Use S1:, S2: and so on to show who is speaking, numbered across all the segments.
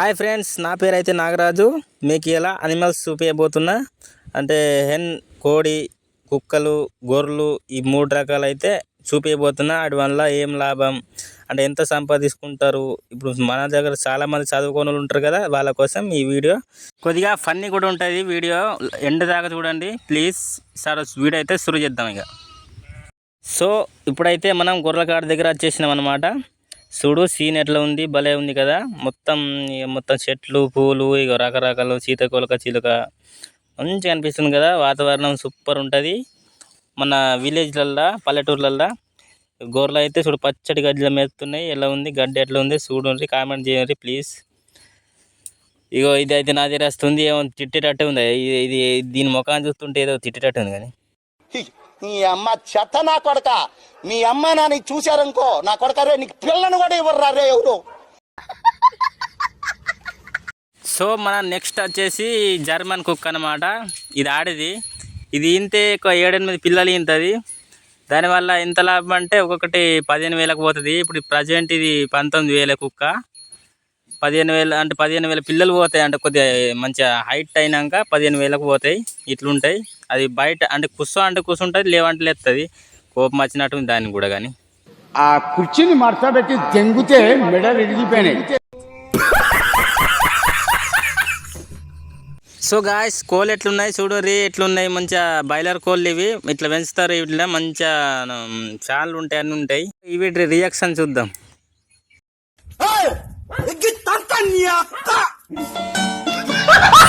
S1: Hi friends, నా పేరు అయితే నాగరాజు. మీకు ఇలా అనిమల్స్ చూపించబోతున్నా. అంటే హెన్, కోడి, కుక్కలు, గొర్రెలు ఈ 3 రకాలు అయితే చూపించబోతున్నా. వాటి వల్ల ఏం లాభం, అంటే ఎంత సంపాదించుకుంటారు. ఇప్పుడు మన దగ్గర చాలామంది చదువుకోని వాళ్ళు ఉంటారు కదా, వాళ్ళ కోసం ఈ వీడియో. కొద్దిగా ఫన్నీ కూడా ఉంటుంది. వీడియో ఎండ్ దాకా చూడండి ప్లీజ్. సార్ వీడియో అయితే షురు చేద్దాం ఇక. సో ఇప్పుడైతే మనం గొర్రెల కాడ దగ్గర వచ్చేసినాం అన్నమాట. చూడు సీన్ ఎట్లా ఉంది, భలే ఉంది కదా. మొత్తం చెట్లు, పూలు, ఇక రకరకాల సీతకోలక చిలుక మంచిగా అనిపిస్తుంది కదా. వాతావరణం సూపర్ ఉంటుంది. మన విలేజ్లల్లో, పల్లెటూర్లల్లో గొర్రెలు అయితే చూడు పచ్చడి గడ్డిలో మేస్తున్నాయి. ఎలా ఉంది గడ్డి, ఎట్లా ఉంది చూడండి, కామెంట్ చేయండి ప్లీజ్. ఇగో ఇది అయితే నా దగ్గర వస్తుంది. ఏమో తిట్టేటట్టే ఉంది ఇది. దీని ముఖాన్ని చూస్తుంటే ఏదో తిట్టేటట్టు ఉంది. కానీ
S2: నీ అమ్మ చెత్త నా కొడక, మీ అమ్మ నాన్న చూశారనుకో నా కొడక రే, నీకు పిల్లను కూడా ఇవ్వరు రే ఎవరు.
S1: సో మన నెక్స్ట్ వచ్చేసి జర్మన్ కుక్ అన్నమాట. ఇది ఆడేది. ఇది ఇంతే 7-8 పిల్లలు ఇంతది. దానివల్ల ఎంత లాభం అంటే ఒక్కొక్కటి 15,000కు పోతుంది. ఇప్పుడు ప్రజెంట్ ఇది 19,000 కుక్క. 15,000 అంటే 15,000 పిల్లలు పోతాయి. అంటే కొద్దిగా మంచిగా హైట్ అయినాక 15,000కు పోతాయి. ఇట్లుంటాయి. అది బయట అంటే కూర్చుంటుంది, లేవంటే లేస్తుంది. కోపం వచ్చినట్టు దానికి కూడా. కానీ
S3: ఆ కుర్చీని మడతబెట్టి తెంగితే మెడలు విరిగిపోయినాయి.
S1: సో గాయస్, కోళ్ళు ఎట్లున్నాయి చూడరి, ఎట్లున్నాయి. మంచిగా బాయిలర్ కోళ్ళు ఇవి. ఇట్లా పెంచుతారు. వీటిలో మంచిగా ఫ్యాన్లు ఉంటాయి, అన్నీ ఉంటాయి. వీటి రియాక్షన్ చూద్దాం.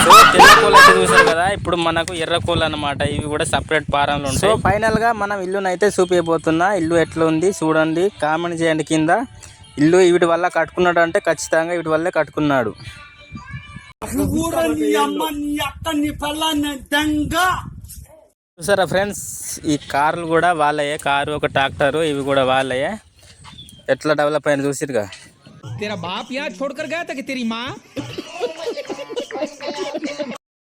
S1: సో తెల్ల కోళ్ళు అయితే చూసారు కదా. ఇప్పుడు మనకు ఎర్ర కోళ్ళు అనమాట. ఇవి కూడా సపరేట్ పారంలో ఉంటాయి. సో ఫైనల్ గా మనం ఇల్లుని అయితే చూపించబోతున్నా. ఇల్లు ఎట్లా ఉంది చూడండి, కామెంట్ చేయండి కింద. ఇల్లు వీటి వల్ల కట్టుకున్నాడు అంటే ఖచ్చితంగా వీటి వల్లే కట్టుకున్నాడు. చూసారా ఫ్రెండ్స్, ఈ కార్లు కూడా వాళ్ళయే. కారు, ఒక ట్రాక్టర్, ఇవి కూడా వాళ్ళయే. ఎట్లా డెవలప్ అయిన చూసిరుగా.
S4: तेरा बाप यहाँ छोड़कर गया था कि तेरी माँ